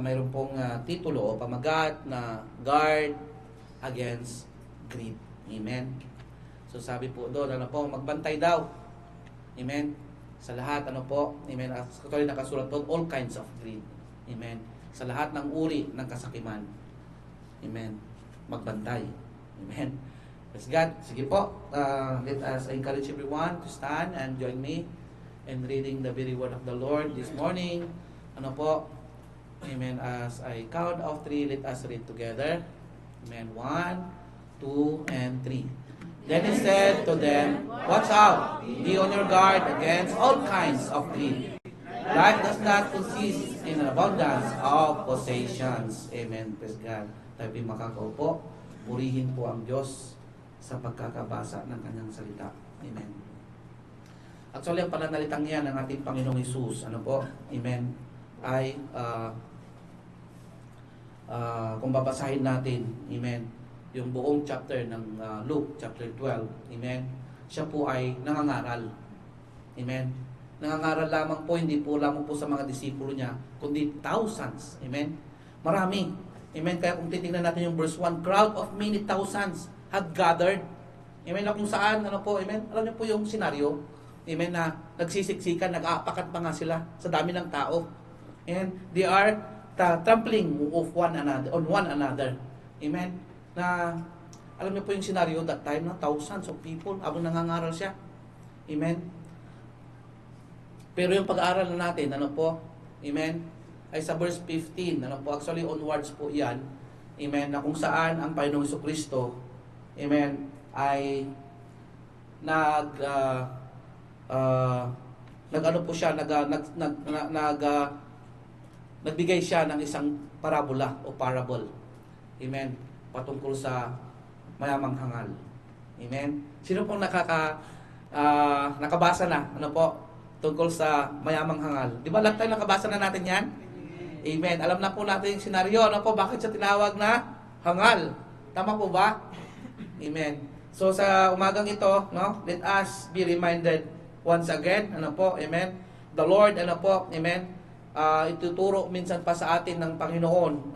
Mayroon pong titulo o pamagat na guard against greed. Amen. So sabi po doon, magbantay daw. Amen. Sa lahat, Amen. Actually nakasulat doon, all kinds of greed. Amen. Sa lahat ng uri ng kasakiman. Amen. Magbantay. Amen. Praise God. Sige po, let us encourage everyone to stand and join me in reading the very word of the Lord this morning. Amen. As I count of 3, let us read together. Amen. 1, 2, and 3. Then he said to them, "Watch out, be on your guard against all kinds of greed. Life does not consist in an abundance of possessions." Amen. Praise God. Tayo po makakaupo. Purihin po ang Diyos sa pagkakabasa ng kanyang salita. Amen. Actually, ang pananalitang yan ng ating Panginoong Hesus, Amen, ay kung babasahin natin, Amen, yung buong chapter ng Luke, chapter 12, Amen, siya po ay nangangaral. Amen. Nangangaral lamang po, hindi po lamang po sa mga disipulo niya, kundi thousands. Amen. Marami. Amen. Kaya kung titingnan natin yung verse 1, crowd of many thousands had gathered. Amen. Na kung saan, Amen. Alam niyo po yung senaryo. Amen. Na nagsisiksikan, nag-aapakat pa nga sila sa dami ng tao. And they are trampling of one another. Amen. Na alam niyo po yung scenario that time na thousands of people habang nangangaral siya. Amen. Pero yung pag-aaral na natin, Amen, ay sa verse 15, actually onwards po yan, Amen, na kung saan ang Panginoong Jesucristo, Amen, ay nagbigay siya ng isang parabola o parable. Amen. Patungkol sa mayamang hangal. Amen. Sino pong nakabasa na, tungkol sa mayamang hangal? Di ba lahat tayo nakabasa na natin yan? Amen. Alam na po natin yung senaryo, bakit siya tinawag na hangal? Tama po ba? Amen. So sa umagang ito, let us be reminded once again, Amen. The Lord, Amen, ituturo minsan pa sa atin ng Panginoon,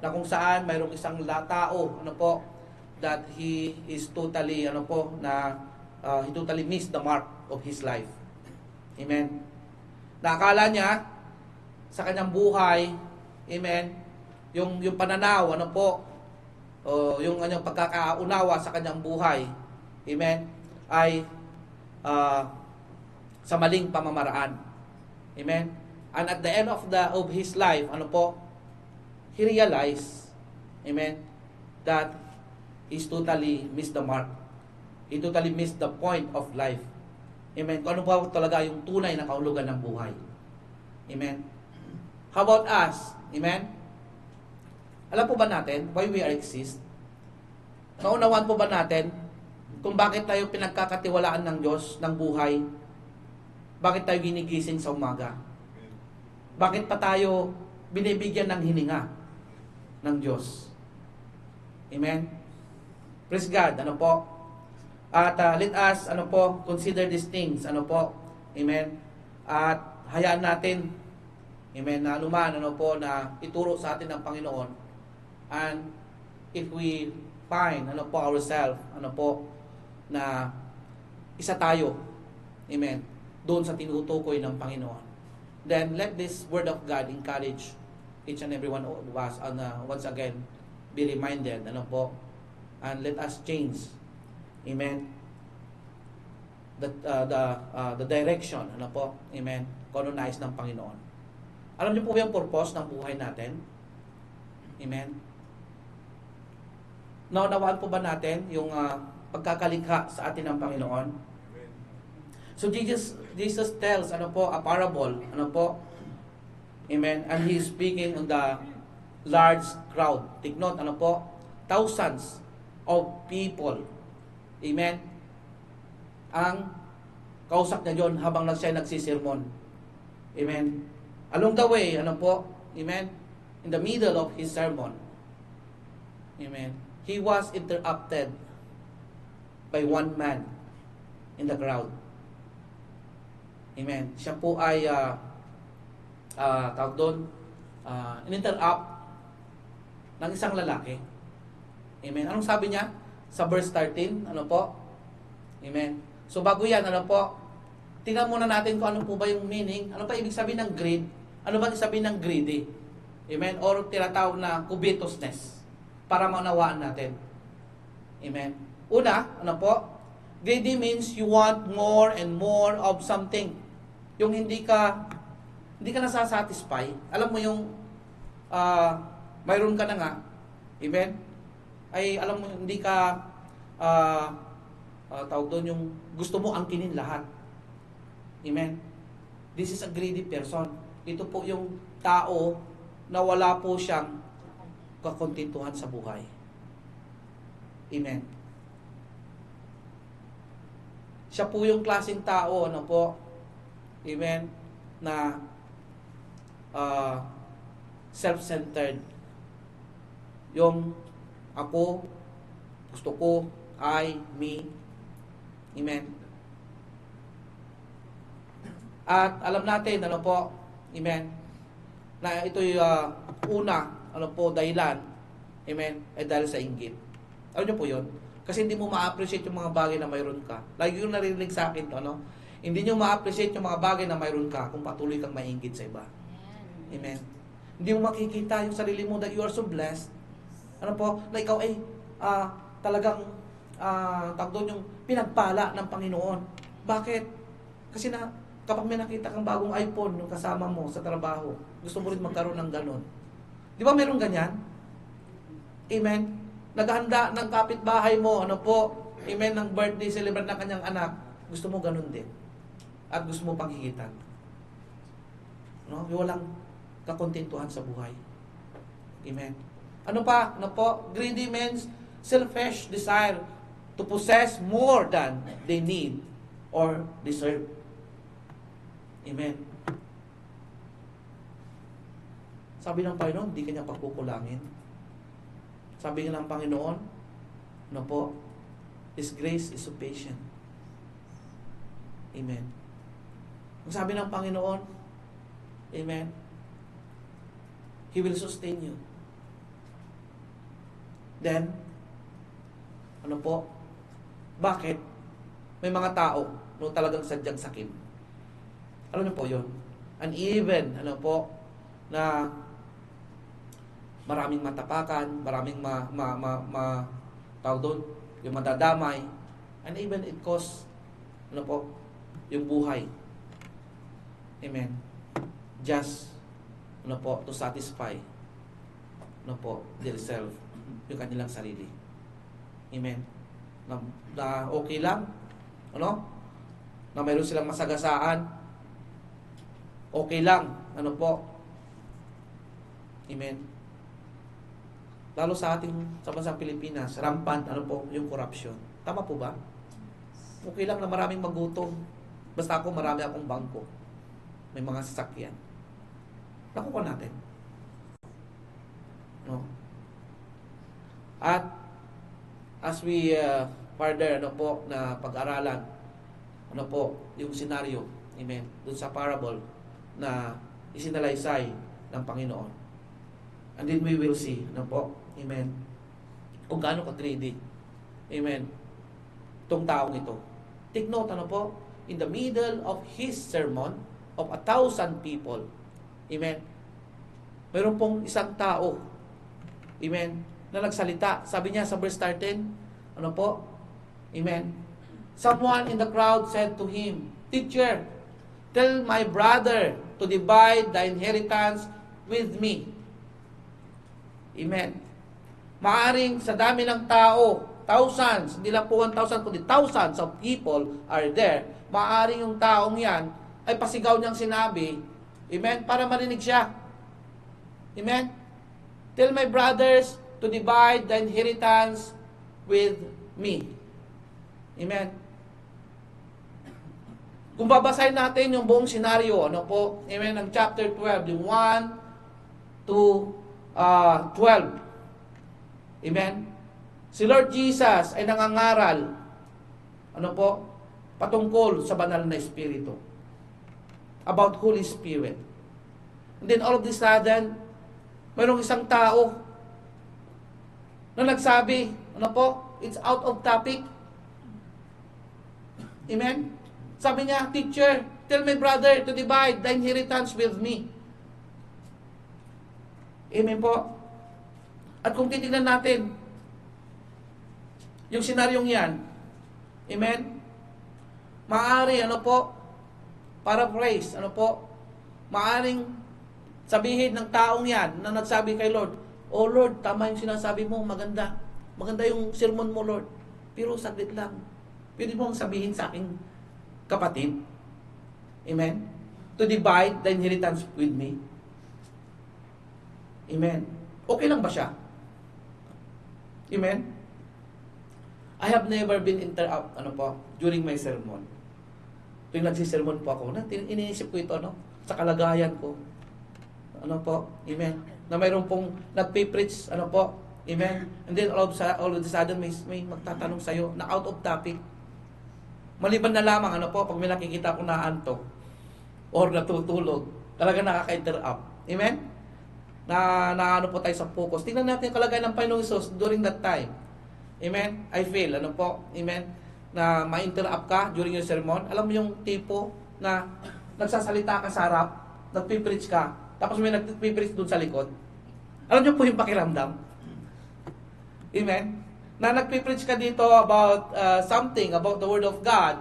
na kung saan mayroong isang tao, that he is totally, he totally missed the mark of his life. Amen. Nakakala niya sa kanyang buhay, Amen, yung pananaw, yung kanyang pagkakaunawa sa kanyang buhay, Amen, ay sa maling pamamaraan. Amen. And at the end of his life, he realized, Amen, that he's totally missed the mark. He totally missed the point of life. Amen. Kung ano ba talaga yung tunay na kahulugan ng buhay. Amen. How about us? Amen. Alam po ba natin why we exist? Naunawaan po ba natin kung bakit tayo pinagkakatiwalaan ng Diyos ng buhay? Bakit tayo ginigising sa umaga? Bakit pa tayo binibigyan ng hininga ng Diyos? Amen? Praise God. At let us, consider these things. Amen? At hayaan natin, Amen, na na ituro sa atin ng Panginoon. And if we find, ourselves, na isa tayo, Amen, doon sa tinutukoy ng Panginoon, then let this word of God encourage each and every one of us, and once again be reminded, and let us change, Amen, the direction, Amen, kung ano nais ng Panginoon. Alam niyo po ba yung purpose ng buhay natin? Amen. Naunawaan po ba natin yung pagkakalikha sa atin ng Panginoon? So Jesus tells a parable, Amen, and he is speaking on the large crowd. Take note, thousands of people. Amen. Ang kausap niya yon habang siya nagsisirmon. Amen. Along the way, Amen, in the middle of his sermon, Amen, he was interrupted by one man in the crowd. Amen. Siya po ay tawag doon, in-interrupt ng isang lalaki. Amen. Anong sabi niya? Sa verse 13, ano po? Amen. So bago yan, ano po? Tingnan muna natin kung ano po ba yung meaning. Ano pa ibig sabihin ng greed? Ano ba ibig sabihin ng greedy? Amen. Or tinatawag na covetousness. Para maunawaan natin. Amen. Una, ano po? Greedy means you want more and more of something. Yung hindi ka nasasatisfy. Alam mo yung mayroon ka na nga. Amen. Ay alam mo hindi ka tawag doon yung gusto mo angkinin lahat. Amen. This is a greedy person. Ito po yung tao na wala po siyang kakontentuhan sa buhay. Amen. Siya po yung klaseng tao, ano po? Amen. Na self-centered. Yung ako, gusto ko, I, me. Amen. At alam natin, ano po, amen, na ito'y una, ano po, dahilan, amen, ay dahil sa inggit. Alam niyo po yun? Kasi hindi mo ma-appreciate yung mga bagay na mayroon ka. Lagi yung narinig sa akin to, ano? Hindi nyo ma-appreciate yung mga bagay na mayroon ka kung patuloy kang mainggit sa iba. Amen. Hindi mo makikita yung sarili mo that you are so blessed. Ano po, na ikaw ay talagang tawag doon yung pinagpala ng Panginoon. Bakit? Kasi kapag may nakita kang bagong iPhone nung kasama mo sa trabaho, gusto mo rin magkaroon ng ganon. Di ba meron ganyan? Amen. Naghanda ng kapitbahay mo, ano po, amen, ng birthday celebrate ng kanyang anak, gusto mo ganon din. At gusto mo panghigitan. No? Walang kakontentuhan sa buhay. Amen. Ano pa? Ano po? Greedy means selfish desire to possess more than they need or deserve. Amen. Sabi ng Panginoon, hindi kanya pagkukulangin. Sabi ng Panginoon, ano po? His grace is sufficient. Amen. Ang sabi ng Panginoon, amen, He will sustain you. Then, ano po? Bakit? May mga tao no talagang sadyang sakim. Alam niyo po yun? And even, ano po, na maraming matapakan, maraming tawag doon, yung madadamay, and even it costs, ano po, yung buhay. Amen. Just, ano po, to satisfy, ano po, themselves, yung kanilang sarili. Amen. Na okay lang, ano, na mayroon silang masagasaan, okay lang, ano po, amen. Lalo sa bansang Pilipinas, rampant, ano po, yung corruption. Tama po ba? Okay lang na maraming magutom. Basta ako, marami akong bangko. May mga sasakyan. Nakuha natin. No? At, as we further, ano po, na pag-aralan, ano po, yung senaryo, amen, dun sa parable na isinalaysay ng Panginoon. And then we will see, ano po, amen, kung gaano ka-greedy, amen, itong taong ito. Take note, ano po, in the middle of his sermon of 1,000 people, amen, mayroon pong isang tao, amen, na nagsalita. Sabi niya sa verse 13, ano po, amen, someone in the crowd said to him, "Teacher, tell my brother to divide the inheritance with me." Amen. Maaring sa dami ng tao, thousands, hindi lang po 1,000, kundi thousands of people are there. Maaring yung taong yan ay pasigaw niyang sinabi, amen, para marinig siya. Amen. Tell my brothers to divide the inheritance with me. Amen. Kung babasahin natin yung buong senaryo, ano po, amen, ng chapter 12, yung 1 to 12. Amen. Si Lord Jesus ay nangangaral, ano po, patungkol sa banal na Espiritu. About Holy Spirit. And then all of this sudden, mayroong isang tao na nagsabi, ano po, it's out of topic. Amen? Sabi niya, teacher, tell my brother to divide the inheritance with me. Amen po. At kung titignan natin, yung senaryong yan, amen? Maaari, ano po, paraphrase, ano po, maaring sabihin ng taong yan na nagsabi kay Lord, "Oh Lord, tama yung sinasabi mo, maganda. Maganda yung sermon mo, Lord. Pero saglit lang. Pwede mo sabihin sa aking kapatid, amen? To divide the inheritance with me." Amen. Okay lang ba siya? Amen? I have never been interrupt, ano po, during my sermon. Tuwing nagsisermon po ako, iniisip ko ito, ano, sa kalagayan ko. Ano po, amen? Na mayroon pong nagpipreach, ano po, amen? And then all of a sudden, may magtatanong sa'yo na out of topic. Maliban na lamang, ano po, pag may nakikita ko na antok or natutulog, talaga nakaka-interrupt. Amen? Na ano po tayo sa focus. Tingnan natin yung kalagayan ng Panginoong Hesus during that time. Amen? I feel, ano po, amen, na ma-interrupt ka during your sermon. Alam mo yung tipo na nagsasalita ka sa harap, nagpipreach ka, tapos may nagpipreach dun sa likod. Alam niyo po yung pakiramdam? Amen? Na nagpipreach ka dito about something, about the Word of God,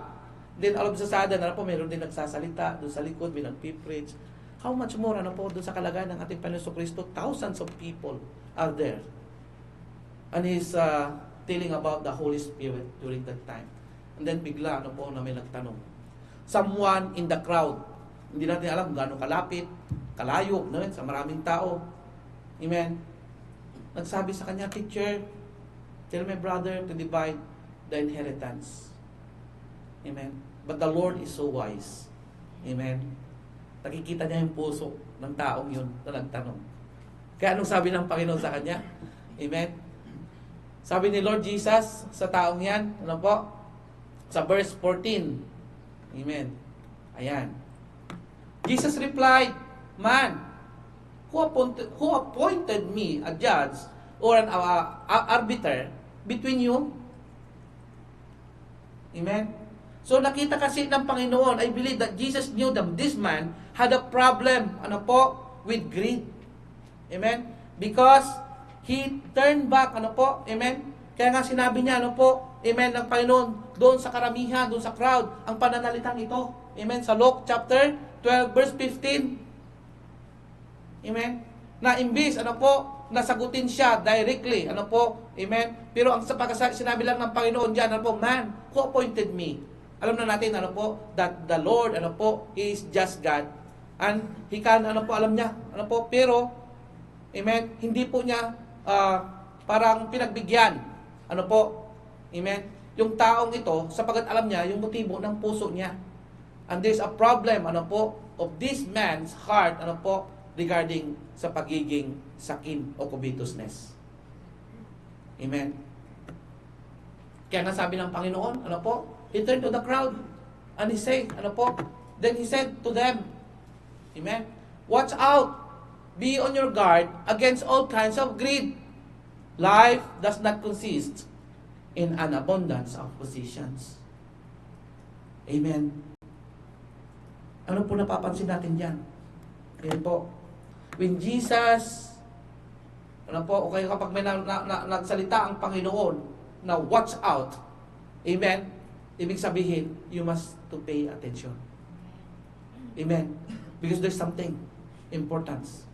then all of a sudden, ano po, mayroon din nagsasalita dun sa likod, may nagpipreach. How much more, ano po, dun sa kalagayan ng ating Panginoon Kristo, thousands of people are there. And He's telling about the Holy Spirit during that time. And then bigla, ano po, na may nagtanong. Someone in the crowd, hindi natin alam kung gaano kalapit, kalayo, no, sa maraming tao. Amen? Nagsabi sa kanya, "Teacher, tell my brother to divide the inheritance." Amen? But the Lord is so wise. Amen? Nakikita niya yung puso ng taong yun na nagtanong. Kaya anong sabi ng Panginoon sa kanya? Amen? Sabi ni Lord Jesus sa taong yan, ano po? Sa verse 14. Amen. Ayan. Jesus replied, "Man, who appointed me a judge or an arbiter between you?" Amen. So nakita kasi ng Panginoon, I believe that Jesus knew that this man had a problem, ano po, with greed. Amen? Because he turned back, ano po, amen? Kaya nga sinabi niya, ano po, amen, ng Panginoon, doon sa karamihan, doon sa crowd, ang pananalitang ito. Amen? Sa Luke chapter 12, verse 15. Amen? Na imbis, ano po, nasagutin siya directly, ano po, amen? Pero ang sinabi lang ng Panginoon diyan, ano po, "Man, who appointed me?" Alam na natin, ano po, that the Lord, ano po, is just God. And He can, ano po, alam niya, ano po, pero, amen, hindi po niya parang pinagbigyan, ano po, amen, yung taong ito, sapagat alam niya yung motibo ng puso niya. And there's a problem, ano po, of this man's heart, ano po, regarding sa pagiging sakin o covetousness. Amen. Kaya nga sabi ng Panginoon, ano po, He turned to the crowd and He said, ano po, then He said to them, amen, "Watch out, be on your guard against all kinds of greed. Life does not consist in an abundance of possessions." Amen. Ano po napapansin natin dyan? Ayan po. When Jesus, ano po, okay, kapag may nagsalita ang Panginoon na watch out, amen, ibig sabihin, you must to pay attention. Amen. Because there's something importance.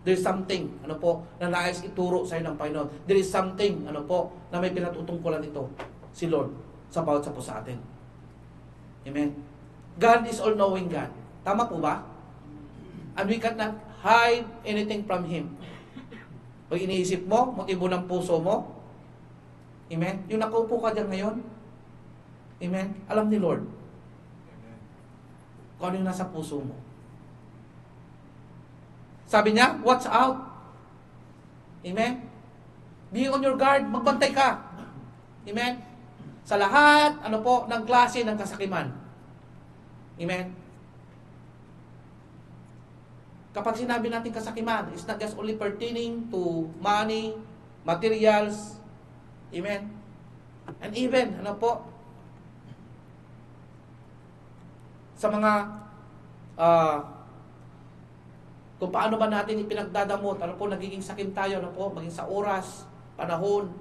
There's something, ano po, na nais ituro sa iyo ng Panginoon. There is something, ano po, na may pinatutungkulan ito, si Lord, sa bawat sa po sa atin. Amen. God is all-knowing God. Tama po ba? And we cannot hide anything from Him. Pag iniisip mo, motibo ng puso mo, amen, yung nakaupo ka dyan ngayon, amen, alam ni Lord kung ano yung nasa puso mo. Sabi niya, watch out. Amen? Be on your guard, magbantay ka. Amen? Sa lahat, ano po, ng klase ng kasakiman. Amen? Kapag sinabi natin kasakiman, it's not just only pertaining to money, materials, amen? And even, sa mga, kung paano ba natin ipinagdadamot, nagiging sakim tayo, maging sa oras, panahon,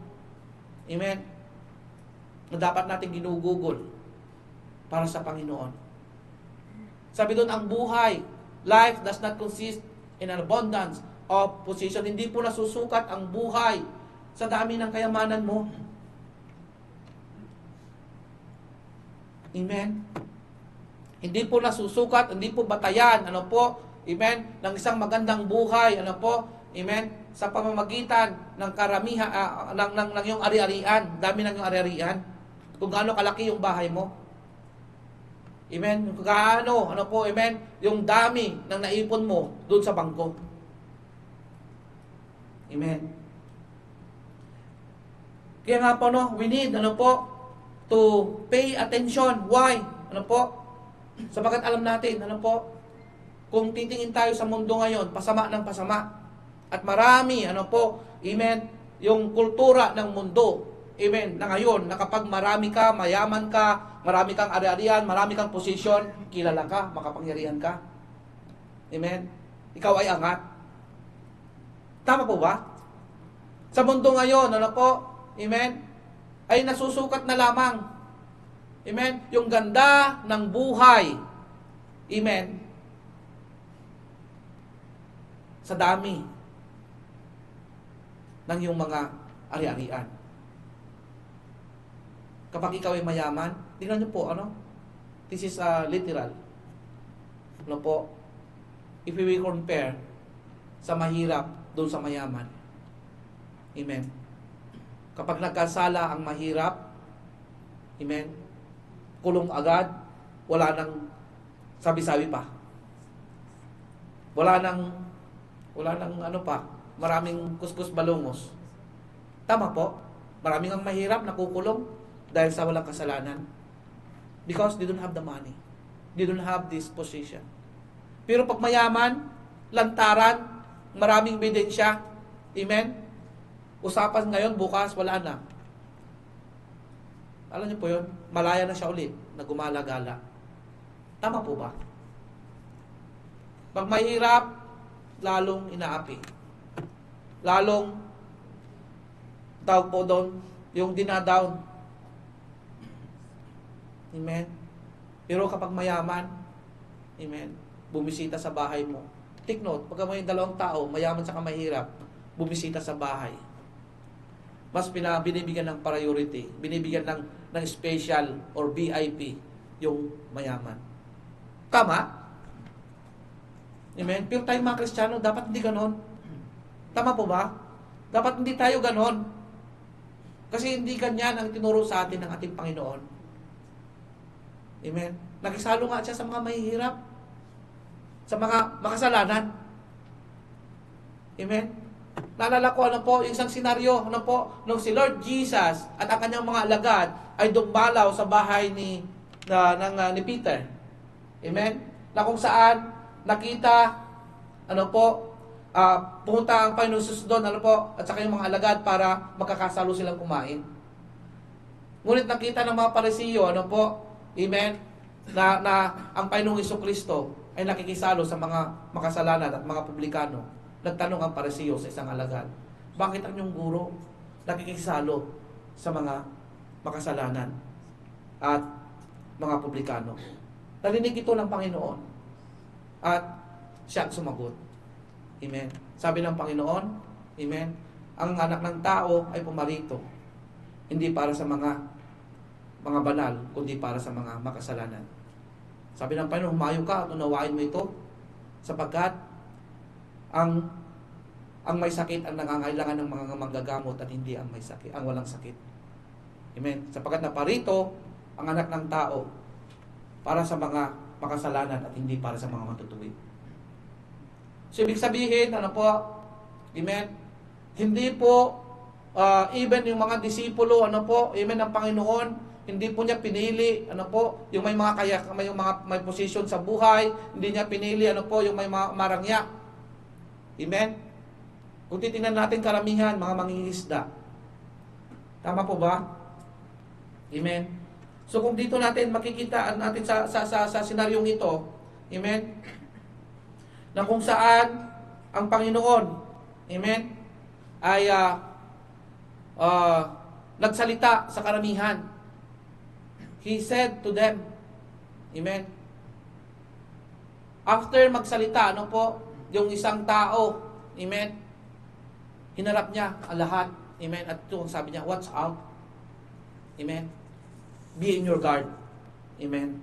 amen? Na dapat natin ginugugol para sa Panginoon. Sabi doon, ang buhay, life does not consist in an abundance of possession. Hindi po nasusukat ang buhay sa dami ng kayamanan mo. Amen? Hindi po nasusukat, hindi po batayan, amen, ng isang magandang buhay, amen, sa pamamagitan ng karamihan, ng iyong ari-arian, dami ng iyong ari-arian, kung gaano kalaki yung bahay mo. Amen, kung gaano, amen, yung dami ng naipon mo doon sa bangko. Amen. Kaya nga po, we need, to pay attention. Why? Sapagat alam natin, kung titingin tayo sa mundo ngayon, pasama ng pasama. At marami, amen, yung kultura ng mundo, amen, na ngayon, na kapag marami ka, mayaman ka, marami kang ari-arian, marami kang posisyon, kilala ka, makapangyarihan ka. Amen? Ikaw ay angat. Tama po ba? Sa mundo ngayon, amen, ay nasusukat na lamang, amen, yung ganda ng buhay, amen, sa dami ng iyong mga ari-arian. Kapag ikaw ay mayaman, tingnan niyo po, this is literal. If we will compare sa mahirap doon sa mayaman. Amen. Kapag nagkasala ang mahirap, amen, kulong agad, wala nang sabi-sabi pa. Wala nang maraming kuskus balungos. Tama po? Maraming ang mahirap nakukulong dahil sa walang kasalanan. Because they don't have the money. They don't have this position. Pero pag mayaman, lantaran, maraming ebidensya, amen? Usapan ngayon, bukas, wala na. Alam niyo po yun? Malaya na siya ulit, na gumala-gala. Tama po ba? Pag mahirap, lalong inaapi. Lalong, tawag po doon, yung dinadown. Amen? Pero kapag mayaman, amen, bumisita sa bahay mo. Take note, pagka may dalawang tao, mayaman sa mahirap, bumisita sa bahay. Mas binibigyan ng priority, binibigyan ng special or VIP yung mayaman. Tama? Amen? Pero tayong mga Kristiyano, dapat hindi ganon. Tama po ba? Dapat hindi tayo ganon. Kasi hindi ganyan ang tinuro sa atin ng ating Panginoon. Amen? Nakisalo nga siya sa mga mahihirap, sa mga makasalanan. Amen? Naalala ko, yung isang senaryo, nung si Lord Jesus at ang kanyang mga alagad ay dumbalaw sa bahay ni Peter. Amen? Na kung saan nakita, pumunta ang Panginoon Jesus doon, at saka yung mga alagad para magkakasalo silang kumain. Ngunit nakita ng mga Parisiyo, amen, na ang Panginoong Jesucristo ay nakikisalo sa mga makasalanan at mga publikano. Nagtanong ang Parisiyo sa isang alagad, bakit ang inyong guro nakikisalo sa mga makasalanan at mga publikano? Narinig ito ng Panginoon at siya ang sumagot. Amen. Sabi ng Panginoon, amen, ang anak ng tao ay pumarito hindi para sa mga banal, kundi para sa mga makasalanan. Sabi ng Panginoon, humayo ka at unawain mo ito, sapagkat ang may sakit ang nangangailangan ng mga manggagamot at hindi ang may sakit, ang walang sakit. Amen. Sapagkat naparito ang anak ng tao para sa mga makasalanan at hindi para sa mga matutuwid. So, ibig sabihin, amen, hindi po, even yung mga disipulo, amen, ng Panginoon, hindi po niya pinili, yung may mga may posisyon sa buhay, hindi niya pinili, yung may marangya. Amen? Kung titingnan natin karamihan, mga mangingisda. Tama po ba? Amen? So kung dito natin makikita natin sa senaryong ito, amen? Na kung saan ang Panginoon, amen, ay nagsalita sa karamihan. He said to them, amen, after magsalita, ano po, yung isang tao, amen, hinarap niya ang lahat, amen, at ito ang sabi niya, watch out, amen, be in your guard, amen,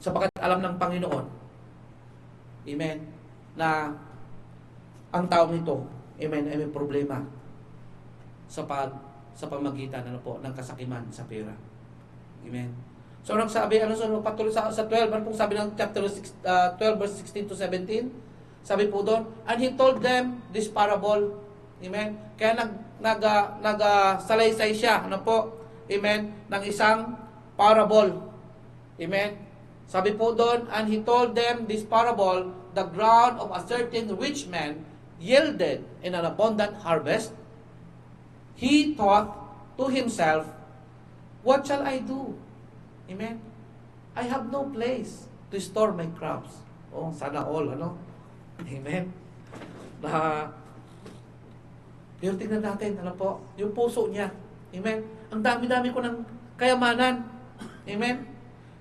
sapagkat alam ng Panginoon, amen, na ang taong ito, amen, ay may problema sa pamagitan ng kasakiman sa pera. Amen. So nagsabi, patuloy sa 12, ano pong sabi ng chapter 12 verse 16 to 17? Sabi po doon, and he told them this parable. Amen. Kaya nagsalaysay siya, ano po? Amen, ng isang parable. Amen. Sabi po doon, and he told them this parable, the ground of a certain rich man yielded in an abundant harvest. He thought to himself, what shall I do? Amen. I have no place to store my crops. Oh, sana all, ano? Amen. Pero tingnan natin, ano po, yung puso niya. Amen. Ang dami-dami ko ng kayamanan. Amen.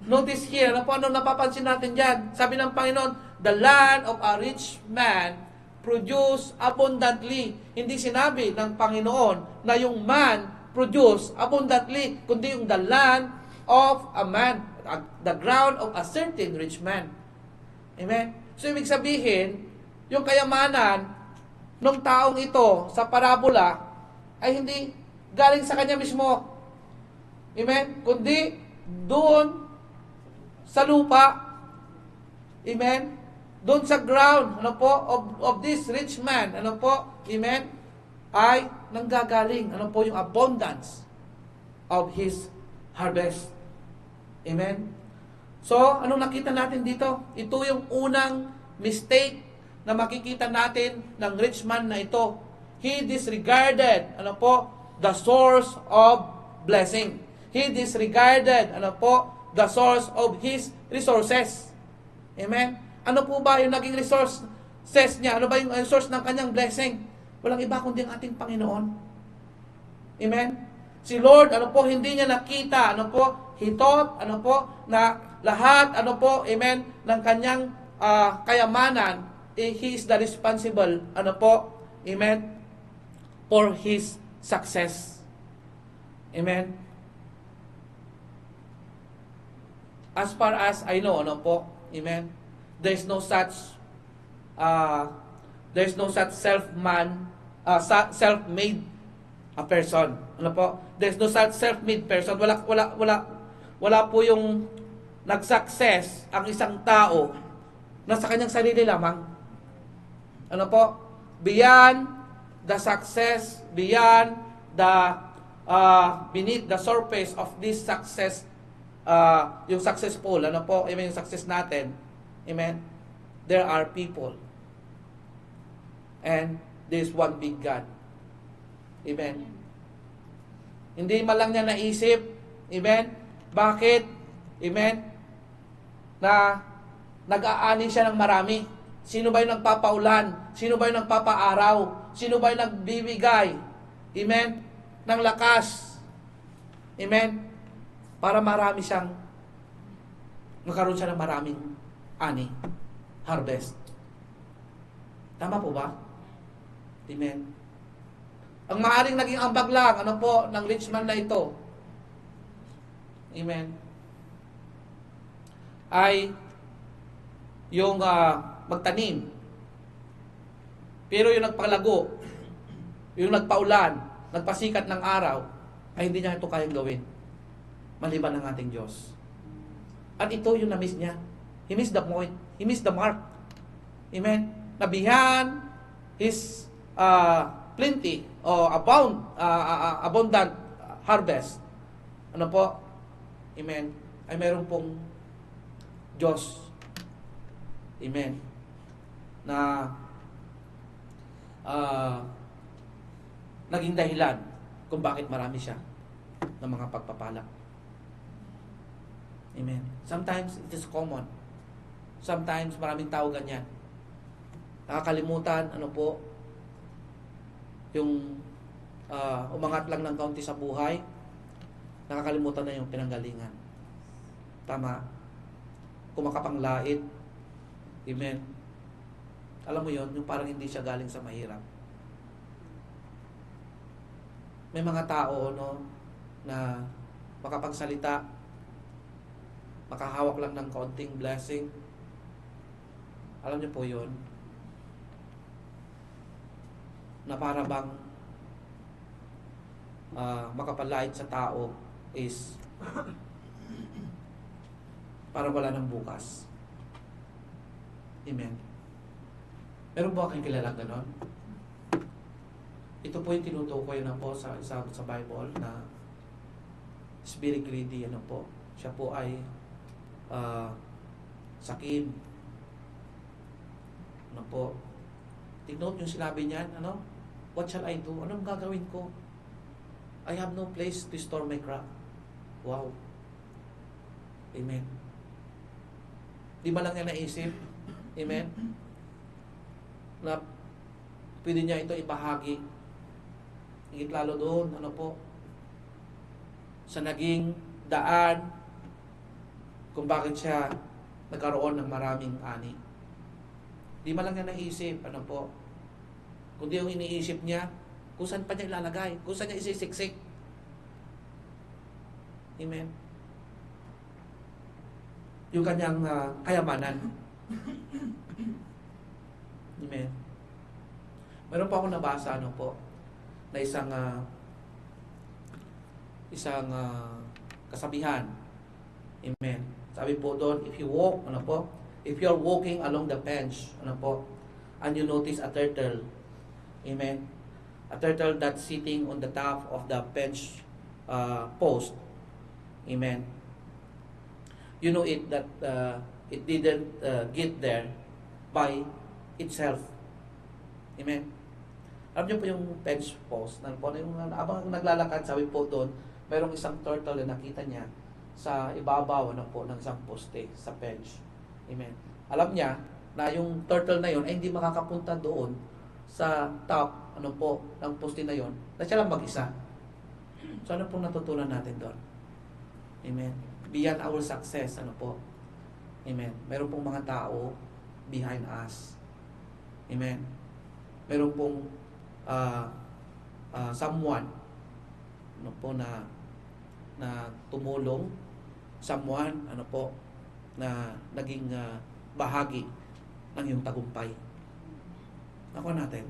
Notice here, ano po, ano napapansin natin dyan? Sabi ng Panginoon, the land of a rich man produce abundantly. Hindi sinabi ng Panginoon na yung man produce abundantly, kundi yung the land of a man, the ground of a certain rich man. Amen? So, ibig sabihin, yung kayamanan ng taong ito sa parabola ay hindi galing sa kanya mismo. Amen? Kundi doon sa lupa. Amen? Doon sa ground, ano po, of this rich man, ano po, amen, ay nanggagaling, ano po, yung abundance of his harvest. Amen? So, anong nakita natin dito? Ito yung unang mistake na makikita natin ng rich man na ito. He disregarded, ano po, the source of blessing. He disregarded, ano po, the source of his resources. Amen? Ano po ba yung naging resources niya? Ano ba yung source ng kanyang blessing? Walang iba kundi ang ating Panginoon. Amen? Si Lord, ano po, hindi niya nakita, ano po, he thought, ano po, na lahat, ano po, amen, ng kanyang kayamanan, he is the responsible, ano po, amen, for his success. Amen? As far as I know, ano po, amen, there's no such self-made person. Ano po? There's no such self-made person. Wala po yung nag-success ang isang tao na sa kanyang sarili lamang. Ano po? Beyond the success, beyond the beneath the surface of this success, yung successful, ano po, yung success natin, amen, there are people. And there's one big God. Amen. Hindi man lang niya naisip, amen, bakit, amen, na nag-aani siya ng marami. Sino ba yung nagpapaulan? Sino ba yung nagpapaaraw? Sino ba yung nagbibigay, amen, ng lakas, amen, para marami siyang, magkaroon siya ng maraming ani, harvest. Tama po ba? Amen. Ang maaaring naging ambag lang, ano po, ng rich man na ito, amen, ay yung magtanim. Pero yung nagpalago, yung nagpaulan, nagpasikat ng araw, ay hindi niya ito kayang gawin. Maliban ng ating Diyos. At ito yung na-miss niya. He missed the point. He missed the mark. Amen. Nabihan his plenty o abundant harvest. Ano po? Amen. Ay meron pong Diyos. Amen. Na ah, naging dahilan kung bakit marami siya ng mga pagpapala. Amen. Sometimes it is common. Sometimes maraming tao ganyan. Nakakalimutan, yung umangat lang ng kaunti sa buhay, nakakalimutan na yung pinanggalingan. Tama. Kumakapanglait. Amen. Alam mo yon, yung parang hindi siya galing sa mahirap. May mga tao, na makapagsalita, makahawak lang ng kaunting blessing. Alam niyo po yon, na para bang makapalait sa tao is para wala ng bukas. Amen. Meron ba kayong kilala ganon? Ito po yung tinutukoy na po sa Bible na spirit greedy, siya po ay sakim. Tignote yung sinabi niyan, what shall I do? Anong gagawin ko? I have no place to store my crop. Wow. Amen. Di ba lang niya naisip? Amen? Na pwede niya ito ibahagi. Higit lalo doon, sa naging daan kung bakit siya nagkaroon ng maraming ani. Di man lang niya naisip, kundi yung iniisip niya, kung saan pa niya ilalagay, kung saan niya isisiksik. Amen. Yung kanyang kayamanan. Amen. Meron pa ako nabasa, na isang kasabihan. Amen. Sabi po doon, if you're walking along the bench, and you notice a turtle, amen, a turtle that's sitting on the top of the bench post, amen, you know that it didn't get there by itself. Amen. Alam niyo po yung bench post, abang naglalakad, sabi po doon, mayroong isang turtle na nakita niya sa ibabaw ng isang poste sa bench. Amen. Alam niya na yung turtle na yon ay hindi makakapunta doon sa top ng poste na yon, na siya lang mag-isa. So ano pong natutunan natin doon? Amen. Beyond our success, Amen. Meron pong mga tao behind us. Amen. Meron pong someone na tumulong, someone na naging bahagi ng iyong tagumpay. Ako natin.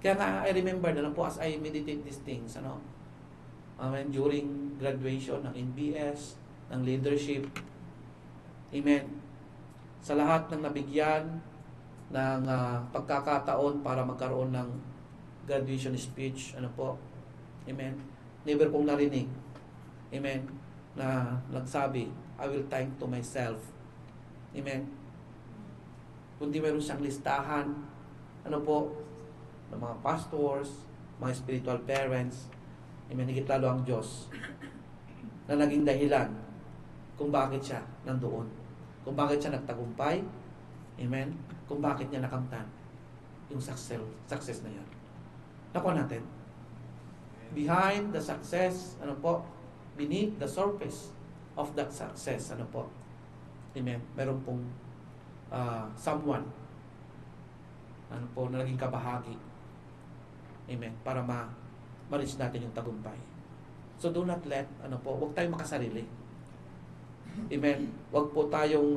Kaya nga I remember na lang po as I meditate these things, during graduation ng NBS, ng leadership. Amen. Sa lahat ng nabigyan ng pagkakataon para magkaroon ng graduation speech, Amen. Never kong narinig, amen, na nagsabi, I will thank to myself. Amen. Kundi meron siyang listahan, ng mga pastors, mga spiritual parents, amen, higit lalo ang Diyos, na naging dahilan kung bakit siya nandoon, kung bakit siya nagtagumpay, amen, kung bakit niya nakamtan yung success na yan. Nakuha natin. Behind the success, beneath the surface of that success, amen, meron pong someone, na naging kabahagi, amen, para ma-reach natin yung tagumpay. So do not let, huwag tayong makasarili. Amen. Huwag po tayong,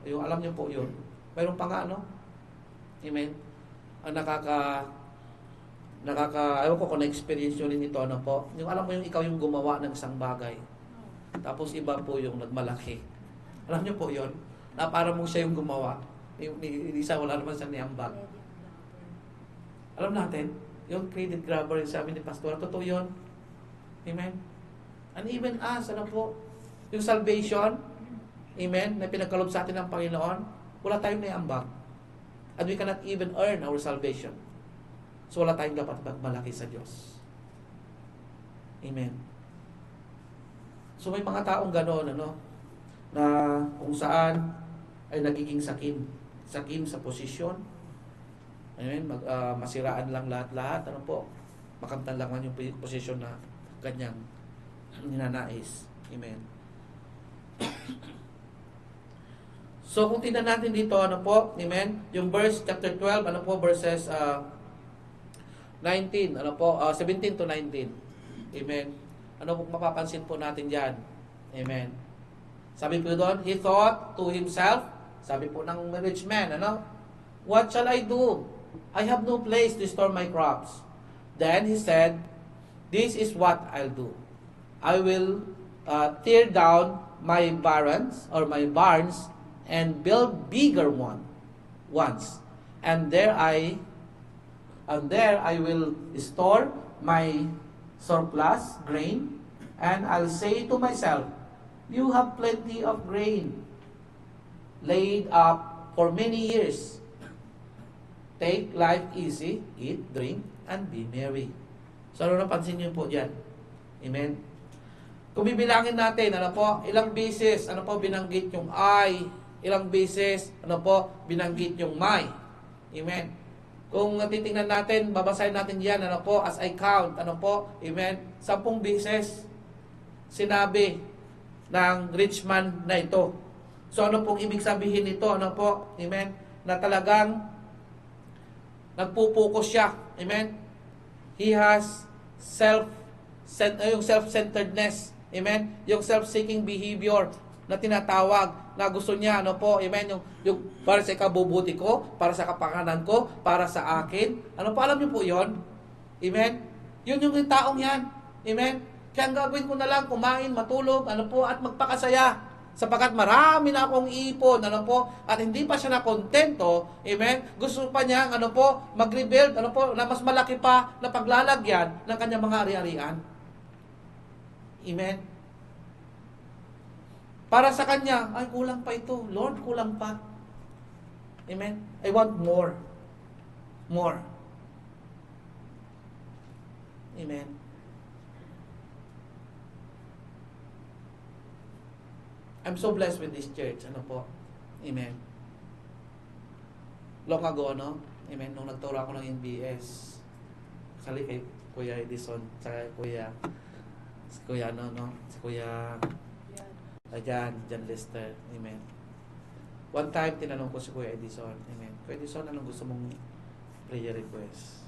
yung alam niyo po yun, meron pa nga, amen, ang ewan ko kung na-experience nyo rin ito, yung alam mo yung ikaw yung gumawa ng isang bagay, tapos iba po yung nagmalaki. Alam nyo po yun, na para mong siya yung gumawa, yung isa wala naman siyang niambag. Alam natin, yung credit grabber, sabi ni Pastor, totoo yun. Amen. And even us, yung salvation, amen, na pinagkalob sa atin ng Panginoon, wala tayong niambag. And we cannot even earn our salvation. So wala tayong dapat magmalaki sa Diyos. Amen. So may mga taong gano'n, na kung saan ay nagiging sakim sa posisyon. Amen. Masiraan lang lahat-lahat, makamtan lang yung posisyon na kanyang ninanais. Amen. So kung tingnan natin dito, amen, yung verse chapter 12, verses 19, 17 to 19. Amen. Ano po mapapansin po natin diyan? Amen. Sabi po doon, he thought to himself, sabi po ng rich man, what shall I do? I have no place to store my crops. Then he said, this is what I'll do. I will tear down my barns and build bigger ones. And there I will store my surplus grain, and I'll say to myself, you have plenty of grain laid up for many years. Take life easy, eat, drink, and be merry. So ano napansin niyo po diyan? Amen. Kung bibilangin natin, ilang beses, binanggit yung I, ilang beses, binanggit yung my. Amen. Kung titingnan natin, babasahin natin yan, as I count, amen, 10 beses sinabi ng rich man na ito. So ano pong ibig sabihin nito, amen, na talagang nagpupokus siya, amen. He has yung self-centeredness, amen, yung self-seeking behavior na tinatawag, na gusto niya, amen, yung para sa ikabubuti ko, para sa kapakanan ko, para sa akin. Alam niyo po yon? Amen? Yun yung taong yan. Amen? Kaya ang gagawin ko na lang, kumain, matulog, at magpakasaya. Sapagkat marami na akong ipon, at hindi pa siya nakontento, amen? Gusto pa niya, mag-rebuild, na mas malaki pa na paglalagyan ng kanyang mga ari-arian. Amen? Para sa kanya, ay kulang pa ito. Lord, kulang pa. Amen? I want more. More. Amen? I'm so blessed with this church. Amen? Long ago, Amen? Nung nagturo ako ng NBS, kasali kay Kuya Edison, sa si Kuya, John Lester. Amen. One time, tinanong ko si Kuya Edison. Amen. Kuya Edison, anong gusto mong prayer request?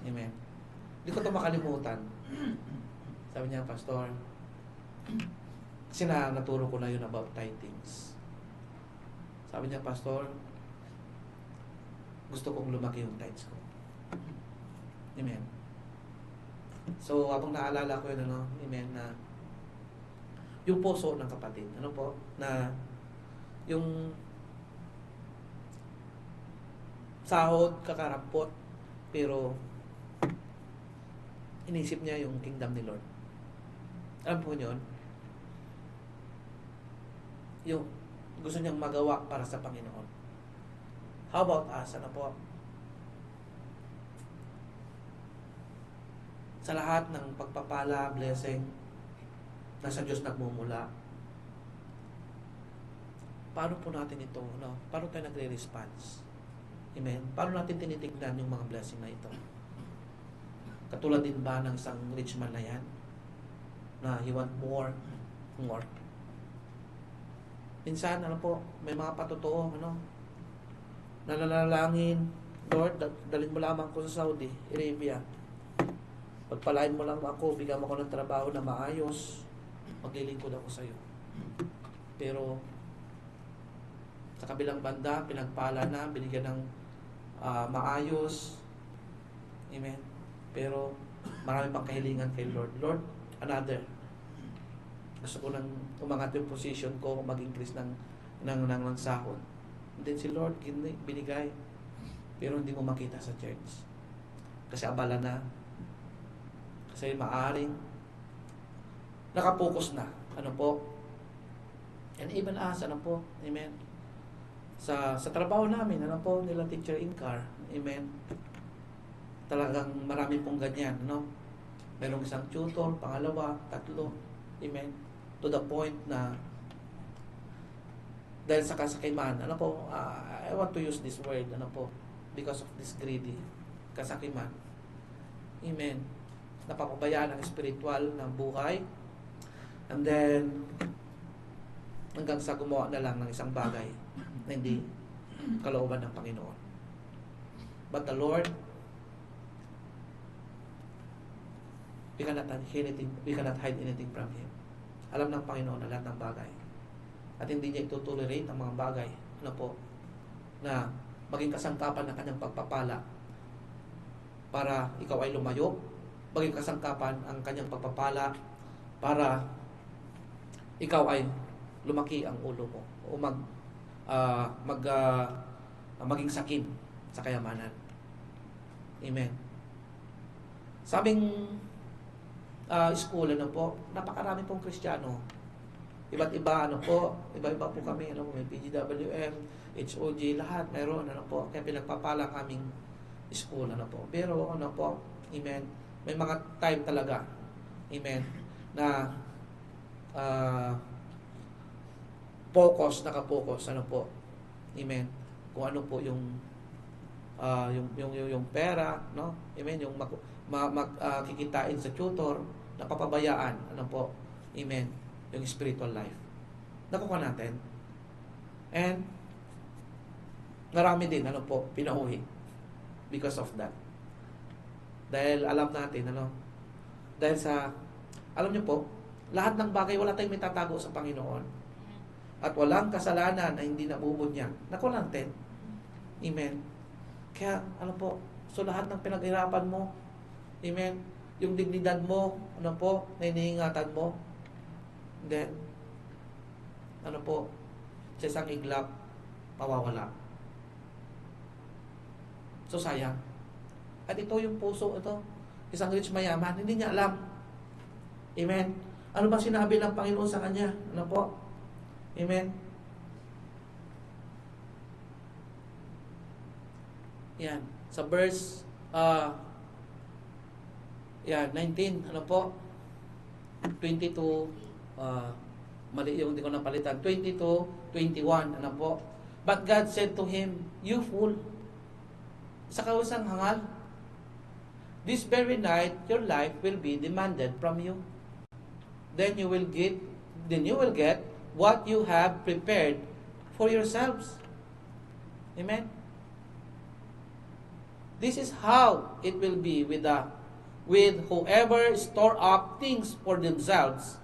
Amen. Hindi ko ito makalimutan. Sabi niya, Pastor, kasi naturo ko na yun about tithings. Sabi niya, Pastor, gusto kong lumaki yung tithes ko. Amen. So, habang naalala ko yun, amen, na yung puso ng kapatid, na yung sahod, kakarampot, pero inisip niya yung kingdom ni Lord. Alam po yun? Yung gusto niyang magawa para sa Panginoon. How about us? Sa lahat ng pagpapala, blessing, nasa Diyos nagmumula. Paano po natin ito? Paano tayo nagre-response? Amen? Paano natin tinitignan yung mga blessing na ito? Katulad din ba ng isang rich man na yan? Na he want more, more. Minsan, may mga patotoo, nananalangin, Lord, dalhin mo lamang ko sa Saudi Arabia. Pagpalain mo lang ako, bigyan mo ako ng trabaho na maayos, maglilingkod ako sa iyo. Pero sa kabilang banda, pinagpala na, binigyan ng maayos. Amen. Pero marami pang kahilingan kay Lord. Lord, another. Gusto ko nang umangat yung position ko, mag-increase ng sahod. And then si Lord, binigay. Pero hindi mo makita sa church. Kasi abala na. Kasi maaring nakapokus na. And even us, amen. Sa trabaho namin, nila Teacher Incar, amen. Talagang marami pong ganyan, no? Merong isang tutor, pangalawa, tatlo. Amen? To the point na dahil sa kasakiman, ano po, I want to use this word, ano po, because of this greedy, kasakiman. Amen? Napapabayaan ang spiritual ng buhay. And then, hanggang sa gumawa na lang ng isang bagay na hindi kalooban ng Panginoon. But the Lord, we cannot hide anything from Him. Alam ng Panginoon na lahat ng bagay. At hindi niya itutolerate ang mga bagay, ano po, na maging kasangkapan ng kanyang pagpapala para ikaw ay lumayo, maging kasangkapan ang kanyang pagpapala para ikaw ay lumaki ang ulo mo o maging sakim sa kayamanan. Amen. Sabing school, ano po, napakarami pong Kristiyano. Iba't iba, ano po, iba-iba po kami, ano po, may PGWM, HOG, lahat, meron, ano po, kaya pinagpapala kaming school, ano po. Pero, ano po, amen, may mga time talaga, amen, na nakapokus, ano po, amen, kung ano po yung pera, no, amen, yung kikitain sa tutor, napapabayaan, ano po, amen, yung spiritual life. Nakuha natin. And, marami din, ano po, pinauhi because of that. Dahil alam natin, ano, dahil sa, alam niyo po, lahat ng bagay, wala tayong may tatago sa Panginoon. At walang kasalanan na hindi nabubunyag. Nakuha natin. Amen. Kaya, ano po, so lahat ng pinaghirapan mo, amen, yung dignidad mo, ano po, na iniingatan mo, then, ano po, sa isang iglap, mawawala. So, sayang. At ito yung puso, ito, isang rich mayaman, hindi niya alam. Amen. Ano ba sinabi ng Panginoon sa kanya? Ano po? Amen. Yan. Sa verse, 19, ano po? 22, mali yung hindi ko napalitan. 22, 21, ano po? But God said to him, "You fool, sa kausang hangal, this very night your life will be demanded from you. Then you will get what you have prepared for yourselves." Amen. This is how it will be with whoever store up things for themselves,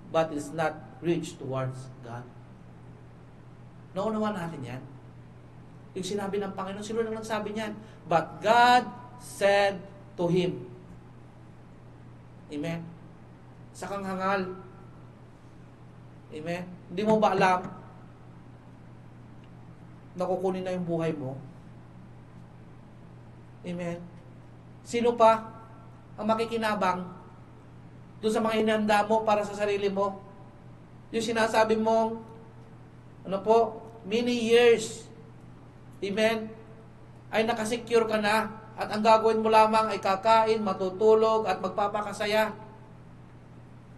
but is not rich towards God. Naunawa natin yan. Yung sinabi ng Panginoon, sino lang nagsabi niyan? But God said to him. Amen. Sa kang hangal. Amen. Hindi mo ba alam na kukunin na yung buhay mo? Amen. Sino pa ang makikinabang doon sa mga hinanda mo para sa sarili mo? Yung sinasabi mong, ano po, many years, amen, ay nakasecure ka na at ang gagawin mo lamang ay kakain, matutulog at magpapakasaya.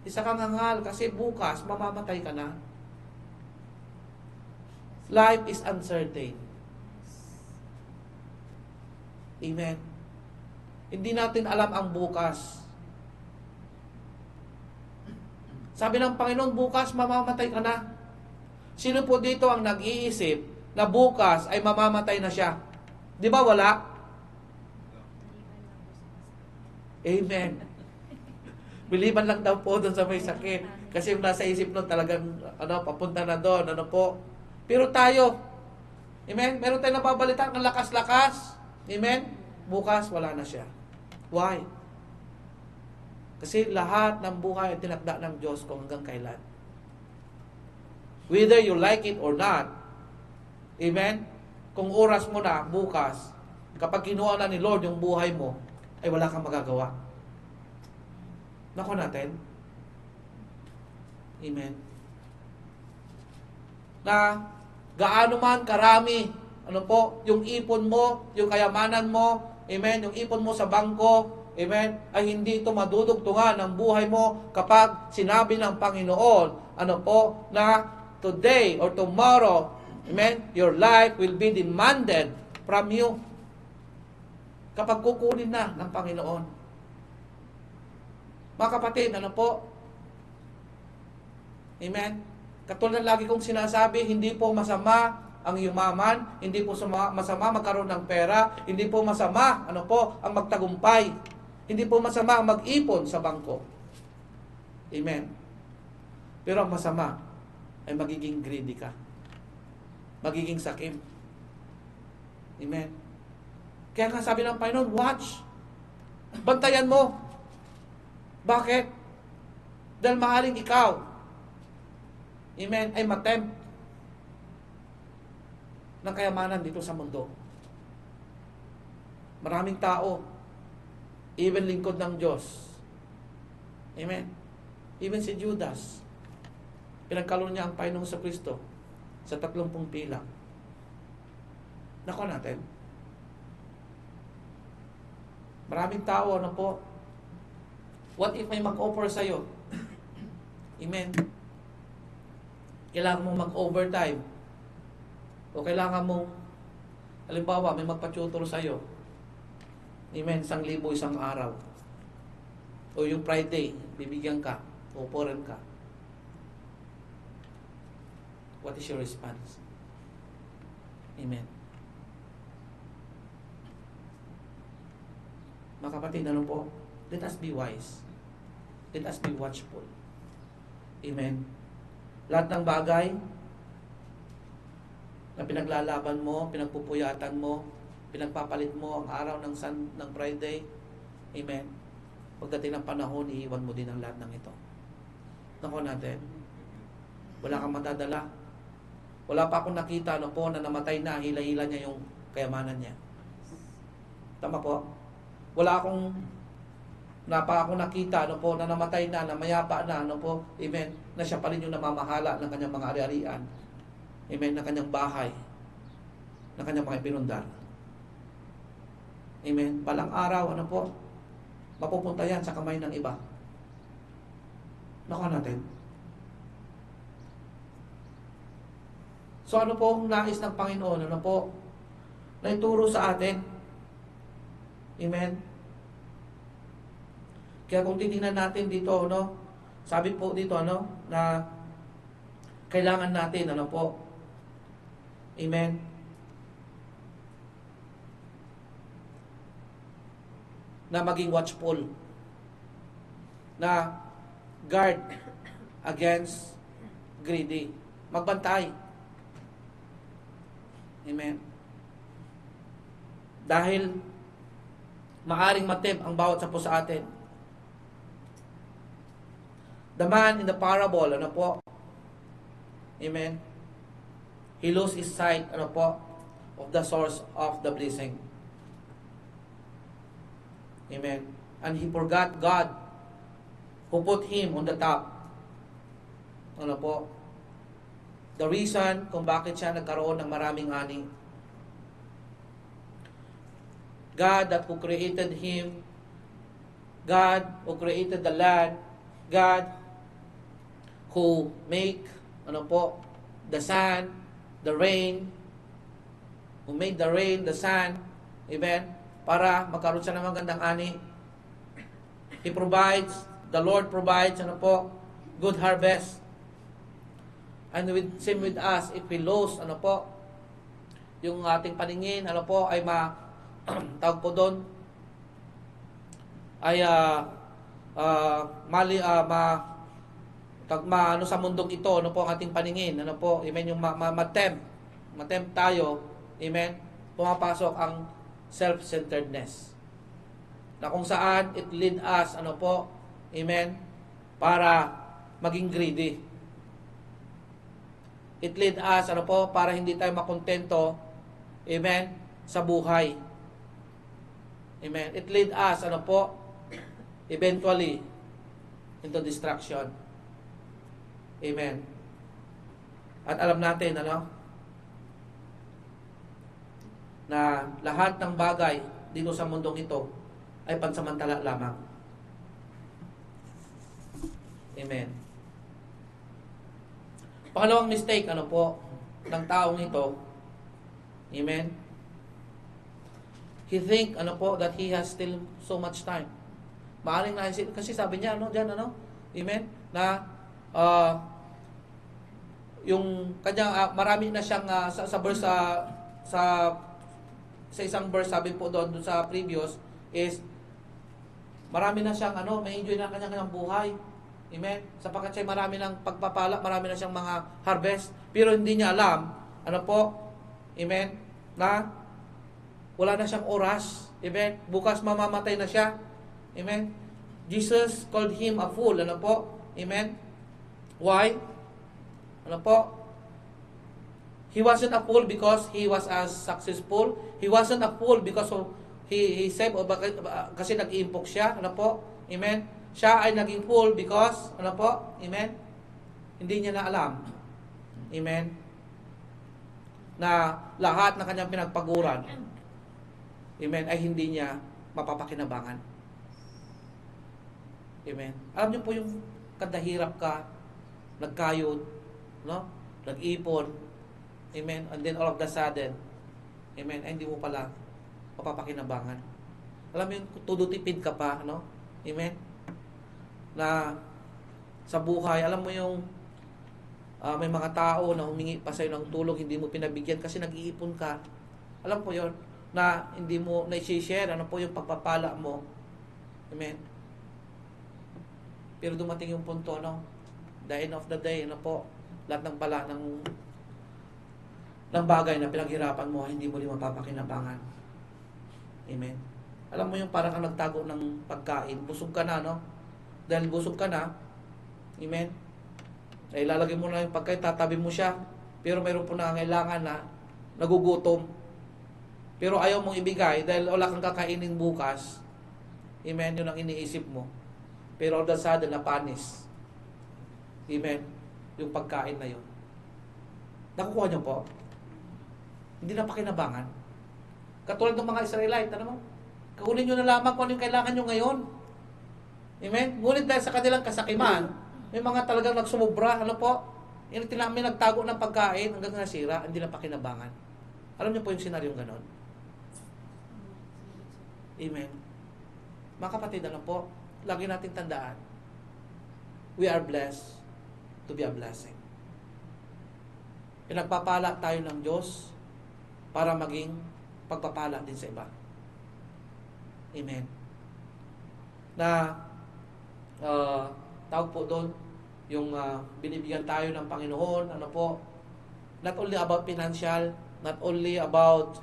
Isa kang hangal kasi bukas mamamatay ka na. Life is uncertain. Amen. Hindi natin alam ang bukas. Sabi ng Panginoon, bukas mamamatay ka na. Sino po dito ang nag-iisip na bukas ay mamamatay na siya? Di ba wala? Amen. Biliban lang daw po doon sa may sakit. Kasi yung nasa isip nun talagang papunta na doon. Ano po? Pero tayo, amen, meron tayong napabalitan ng lakas-lakas. Amen? Bukas, wala na siya. Why? Kasi lahat ng buhay ay tinakda ng Diyos kung hanggang kailan. Whether you like it or not, amen? Kung oras mo na, bukas, kapag kinuha na ni Lord yung buhay mo, ay wala kang magagawa. Nako natin. Amen. Na gaano man karami, ano po, yung ipon mo, yung kayamanan mo, amen, yung ipon mo sa bangko, amen, ay hindi ito madudugtungan ng buhay mo kapag sinabi ng Panginoon, ano po, na today or tomorrow, amen, your life will be demanded from you. Kapag kukunin na ng Panginoon. Mga kapatid, ano po, amen, katulad lagi kong sinasabi, hindi po masama ang yumaman, hindi po masama magkaroon ng pera, hindi po masama, ano po, ang magtagumpay, hindi po masama ang mag-ipon sa bangko. Amen. Pero ang masama ay magiging greedy ka. Magiging sakim. Amen. Kaya nga sabi ng Panginoon, watch. Bantayan mo. Bakit? Dahil maaaring ikaw, amen, ay matempt ng kayamanan dito sa mundo. Maraming tao, even lingkod ng Diyos. Amen. Even si Judas, pinagkaloob niya ang Panginoong sa Kristo sa 30 pilang. Nako natin. Maraming tao, ano po, what if may mag-offer sa'yo? Amen. Kailangan mong mag-overtime. O kailangan mong, halimbawa, may magpa-tutor sa'yo. Amen, 1,000 isang araw. O yung Friday, bibigyan ka, uporan ka. What is your response? Amen. Mga kapatid, ano po? Let us be wise. Let us be watchful. Amen. Lahat ng bagay na pinaglalaban mo, pinagpupuyatan mo, pinagpapalit mo ang araw ng Friday. Amen. Pagdating ng panahon, iiwan mo din ang lahat ng ito. Nako natin. Wala kang matadala. Wala pa akong nakita, ano po, na namatay na, hila-hila niya yung kayamanan niya. Tama po? Wala akong nakita, ano po, na namatay na, na mayapa na, ano po, amen, na siya pa rin yung namamahala ng kanyang mga ari-arian. Amen, ng kanyang bahay, ng kanyang mga ipinundar. Amen. Balang araw, ano po, mapupunta yan sa kamay ng iba. Nakuha natin. So ano po ang nais ng Panginoon? Ano po? Na ituro sa atin. Amen. Kaya kung titingnan natin dito, no, sabi po dito, ano, na kailangan natin, ano po, amen, na maging watchful, na guard against greedy. Magbantay. Amen. Dahil maaring matempt ang bawat sapo sa atin. The man in the parable, ano po? Amen. He lost his sight, ano po, of the source of the blessing. Amen. And he forgot God who put him on the top. Ano po? The reason kung bakit siya nagkaroon ng maraming ani. God that who created him, God who created the land, God who make, ano po, the sun, the rain, who made the rain, the sun, amen, para magkaroon siya ng magandang ani. He provides, the Lord provides, ano po, good harvest. And same with us, if we lose, ano po, yung ating paningin, ano po, ay tawag po doon, ay ano sa mundong ito, ano po ang ating paningin, ano po, amen, yung matempt tayo, amen, pumapasok ang self-centeredness, na kung saan it lead us, ano po, amen, para maging greedy. It lead us, ano po, para hindi tayo makontento, amen, sa buhay. Amen. It lead us, ano po, eventually, into destruction. Amen. At alam natin, ano, na lahat ng bagay dito sa mundong ito ay pansamantala lamang. Amen. Pangalawang mistake, ano po, ng taong ito, amen, he think, ano po, that he has still so much time. Maaring naisip, kasi sabi niya, ano, dyan, ano, amen, na, yung kanya, marami na siyang, sa verse, sa isang verse, sabi po doon sa previous, is, marami na siyang, ano, may enjoy na kanyang buhay. Amen? Sapagkat siya marami ng pagpapala, marami na siyang mga harvest, pero hindi niya alam, ano po, amen, na wala na siyang oras. Amen? Bukas mamamatay na siya. Amen? Jesus called him a fool. Ano po? Amen? Why? Ano po? He wasn't a fool because he was as successful. He wasn't a fool because of, he saved, o kasi nag-iimpok siya. Ano po? Amen? Siya ay naging fool because, ano po? Amen? Hindi niya na alam. Amen? Na lahat ng kanyang pinagpaguran, amen, ay hindi niya mapapakinabangan. Amen? Alam niyo po yung kadahirap ka, nagkayod, no? Nag-ipon, amen? And then all of the sudden, amen, ay hindi mo pala mapapakinabangan. Alam mo yung tudutipid ka pa, no? Amen? Na sa buhay, alam mo yung may mga tao na humingi pa sa'yo ng tulong, hindi mo pinabigyan kasi nag-iipon ka. Alam po yon na hindi mo na-share, ano po yung pagpapala mo. Amen? Pero dumating yung punto, no? The end of the day, ano po, lahat ng pala ng bagay na pinaghirapan mo, hindi mo rin mapapakinabangan. Amen? Alam mo yung parang kang nagtago ng pagkain, busog ka na, no? Dahil busog ka na, amen, ay ilalagay mo na yung pagkain, tatabi mo siya, pero mayroon po nangangailangan na nagugutom. Pero ayaw mong ibigay dahil wala kang kakainin bukas. Amen, yun ang iniisip mo. Pero all of a sudden, napanis. Amen, yung pagkain na yun. Nakukuha niyo po? Hindi na pakinabangan. Katulad ng mga Israelite, ano mo? Kukunin nyo na lamang kung ano yung kailangan nyo ngayon. Amen? Ngunit dahil sa kanilang kasakiman, may mga talagang nagsumubra, ano po? May nagtago ng pagkain hanggang nasira, hindi na pakinabangan. Alam niyo po yung senaryong ganon? Amen? Mga kapatid, ano po? Lagi natin tandaan, we are blessed to be a blessing. Pinagpapala tayo ng Diyos para maging pagpapala din sa iba. Amen? Na tawag po doon, yung binibigyan tayo ng Panginoon, ano po, not only about financial, not only about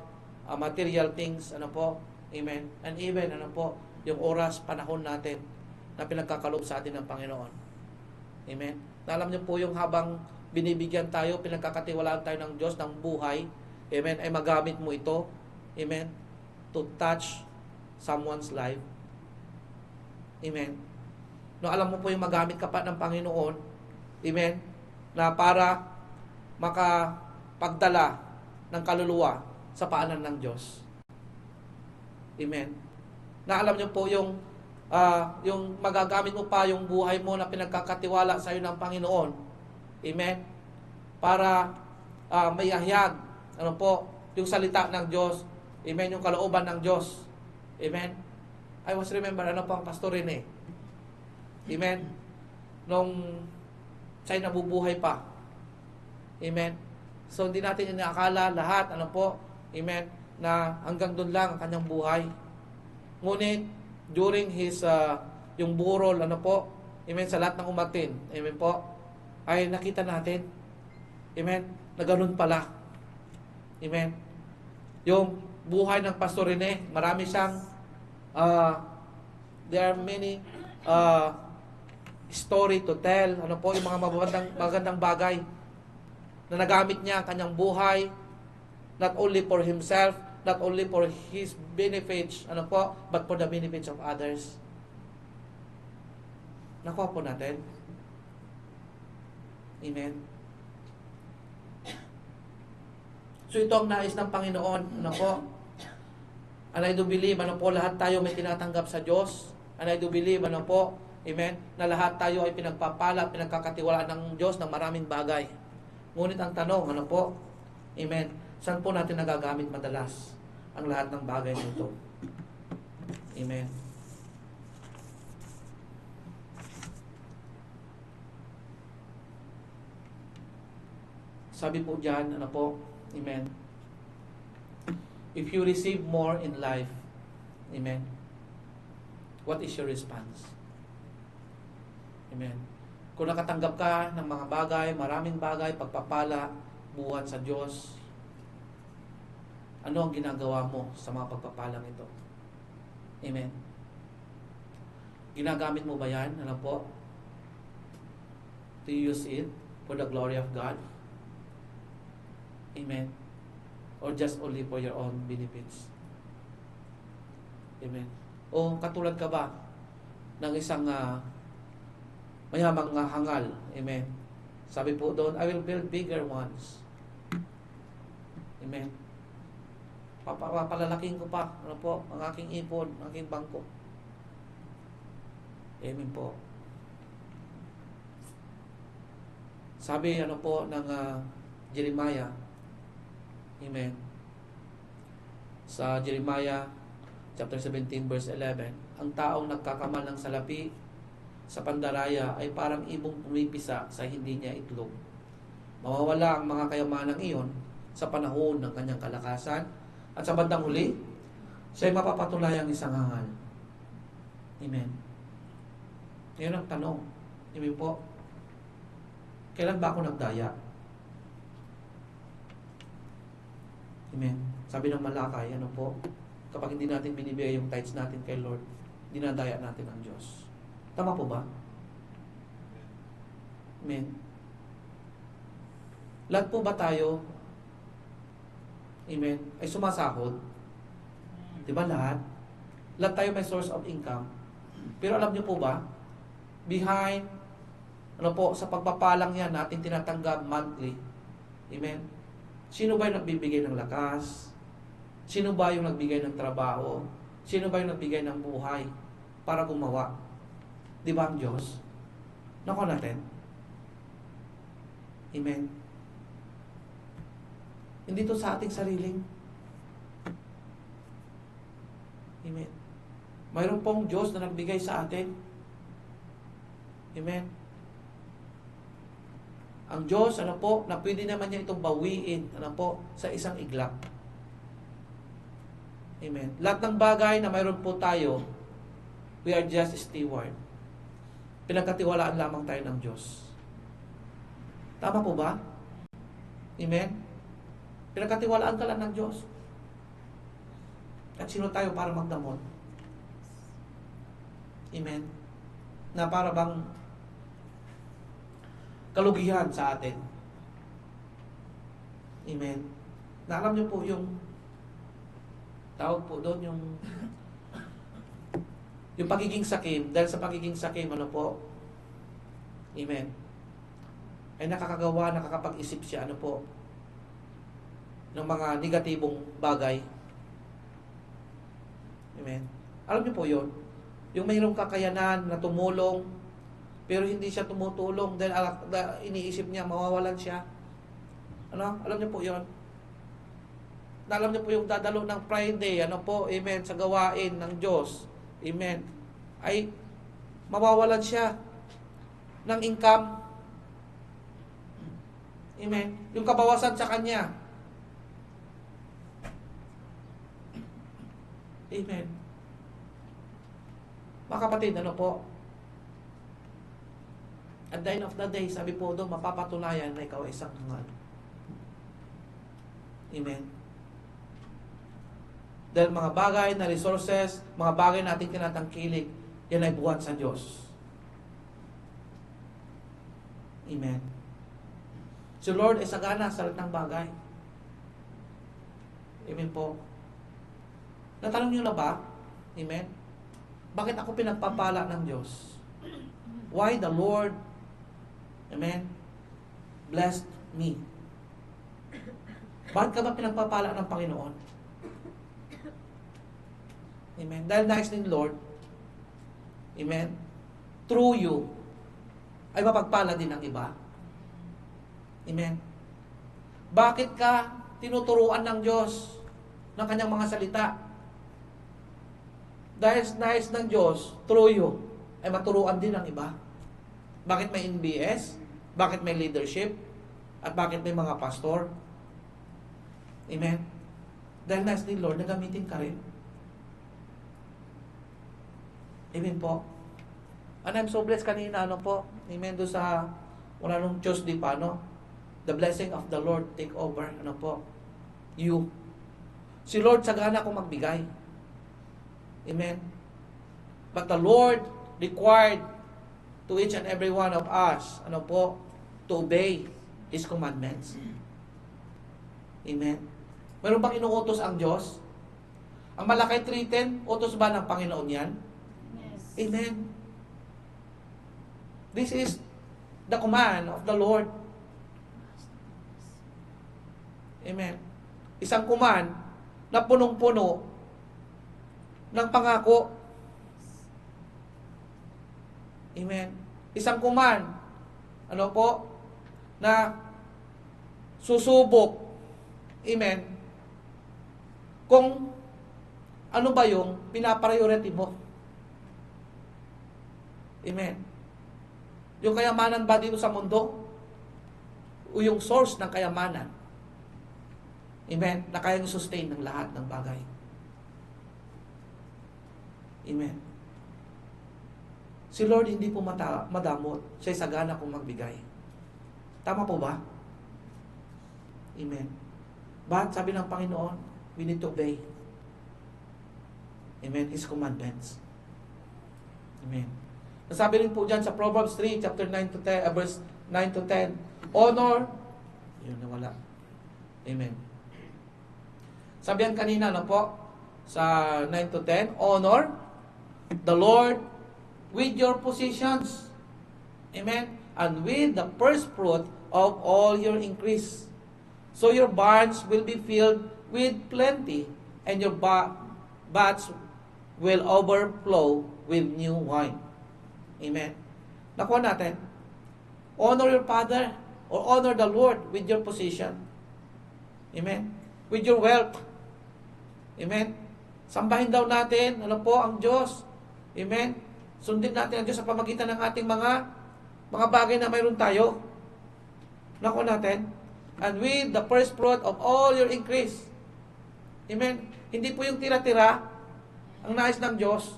material things, ano po, amen, and even, ano po, yung oras, panahon natin na pinagkakalob sa atin ng Panginoon. Amen. Na alam niyo po yung habang binibigyan tayo, pinagkakatiwalaan tayo ng Diyos ng buhay, amen, ay magamit mo ito, amen, to touch someone's life. Amen. No, alam mo po yung magamit ka pa ng Panginoon, amen, na para makapagdala ng kaluluwa sa paanan ng Diyos. Amen. Na alam niyo po yung magagamit mo pa yung buhay mo na pinagkakatiwala sa iyo ng Panginoon. Amen. Para maihayag, ano po, yung salita ng Diyos. Amen, yung kalooban ng Diyos. Amen. I was remember, ano po ang Pastor Rene. Amen. Nung siya'y nabubuhay pa. Amen. So, hindi natin inaakala lahat, ano po, amen, na hanggang doon lang ang kanyang buhay. Ngunit, during his, yung burol, ano po, amen, sa lahat ng umatin, amen po, ay nakita natin, amen, na ganun pala. Amen. Yung buhay ng Pastor Rene, marami siyang, there are many, story to tell, ano po, yung mga magandang bagay na nagamit niya ang kanyang buhay, not only for himself, not only for his benefits, ano po, but for the benefits of others. Nakuha po natin. Amen. So ito ang nais ng Panginoon, ano po, And I do believe, ano po, lahat tayo may tinatanggap sa Diyos. And I do believe, ano po, amen, na lahat tayo ay pinagpapala, pinagkakatiwalaan ng Diyos ng maraming bagay. Ngunit ang tanong, ano po, amen, saan po natin nagagamit madalas ang lahat ng bagay nito? Amen. Sabi po dyan, ano po, amen, if you receive more in life, amen, what is your response? Amen. Kung nakatanggap ka ng mga bagay, maraming bagay, pagpapala, buhat sa Diyos, ano ang ginagawa mo sa mga pagpapalang ito? Amen. Ginagamit mo ba yan, ano po, to use it for the glory of God? Amen. Or just only for your own benefits? Amen. O katulad ka ba ng isang mayamang hangal? Amen. Sabi po doon, I will build bigger ones. Amen. Papalalaking ko pa, ano po, ang aking ipon, ang aking bangko. Amen po. Sabi, ano po, ng Jeremiah, amen, sa Jeremiah chapter 17 verse 11, ang taong nagkakamal ng salapi sa pandaraya ay parang ibong pumipisa sa hindi niya itlog. Mawawala ang mga kayamanang iyon sa panahon ng kanyang kalakasan, at sa bandang huli, siya ay mapapatulayang isang hangal. Amen. Ngayon ang tanong, amen po, kailan ba ako nagdaya? Amen. Sabi ng Malakay, ano po, kapag hindi natin binibigay yung tithes natin kay Lord, dinadaya natin ang Diyos. Tama po ba? Amen. Lahat po ba tayo, amen, ay sumasahod? Diba lahat? Lahat tayo may source of income. Pero alam niyo po ba, behind, ano po, sa pagpapalang yan natin tinatanggap monthly, amen, sino ba yung nagbibigay ng lakas? Sino ba yung nagbigay ng trabaho? Sino ba yung nagbigay ng buhay para gumawa? Di ba ang Diyos? Nako natin. Amen. Hindi to sa ating sariling. Amen. Mayroon pong Diyos na nagbigay sa atin. Amen. Ang Diyos, ano po, na pwede naman niya itong bawiin, ano po, sa isang iglap. Amen. Lahat ng bagay na mayroon po tayo, we are just steward. Pinagkatiwalaan lamang tayo ng Diyos. Tama po ba? Amen. Pinagkatiwalaan ka lang ng Diyos. At sino tayo para magdamot? Amen. Na para bang kalugihan sa atin. Amen. Na alam niyo po yung tawag po doon, yung pagiging sakim, dahil sa pagiging sakim, ano po, amen, ay nakakapag-isip siya, ano po, ng mga negatibong bagay. Amen. Alam niyo po yun, yung mayroong kakayanan na tumulong, pero hindi siya tumutulong dahil iniisip niya, mawawalan siya. Ano? Alam niyo po yun. Alam niyo po yung dadalo ng Friday, ano po, amen, sa gawain ng Diyos, amen, ay mawawalan siya ng income. Amen. Yung kabawasan sa kanya. Amen. Mga kapatid, ano po, at the end of the day, sabi po doon, mapapatunayan na ikaw ay isang hangal. Amen. Dahil mga bagay na resources, mga bagay na ating tinatangkilik, yan ay buwan sa Diyos. Amen. Si Lord ay sagana sa lahat ng bagay. Amen po. Natanong niyo na ba? Amen. Bakit ako pinagpapala ng Diyos? Why the Lord, amen, blessed me? Bakit ka ba pinagpapala ng Panginoon? Amen. Dahil nais ni Lord, amen, through you, ay mapagpala din ang iba. Amen. Bakit ka tinuturuan ng Diyos ng kanyang mga salita? Dahil nais ng Diyos, through you, ay maturuan din ang iba. Bakit may NBS? Bakit may leadership? At bakit may mga pastor? Amen. Dahil nais ni Lord, nagamitin ka rin. Amen po. And I'm so blessed kanina, amen, doon sa, wala nung Tuesday pa, the blessing of the Lord take over, you. Si Lord, sagana kong magbigay. Amen. But the Lord required to each and every one of us, to obey His commandments. Amen. Meron bang inuutos ang Diyos? Ang Malakay 3:10, utos ba ng Panginoon yan? Yes. Amen. This is the command of the Lord. Amen. Isang command na punong-puno ng pangako. Amen. Isang command, na susubok. Amen. Kung ano ba yung pinapriority mo. Amen. Yung kayamanan ba dito sa mundo? O yung source ng kayamanan? Amen. Na kayang sustain ng lahat ng bagay. Amen. Si Lord hindi po madamot. Siya'y sagana kung magbigay. Tama po ba? Amen. But sabi ng Panginoon, we need to obey. Amen. His commandments. Amen. Nasabi rin po dyan sa Proverbs 3, chapter 9 to 10, verse 9 to 10, honor, yun nawala. Amen. Sabihan kanina, sa 9 to 10, honor the Lord with your possessions. Amen. And with the first fruit of all your increase. So your barns will be filled with plenty, and your vats will overflow with new wine. Amen. Nakuha natin. Honor your father or honor the Lord with your position. Amen. With your wealth. Amen. Sambahin daw natin, ang Diyos. Amen. Sundin natin ang Diyos sa pamagitan ng ating mga bagay na mayroon tayo. Nakuha natin. And with the first fruit of all your increase. Amen. Hindi po yung tira-tira ang nais ng Diyos.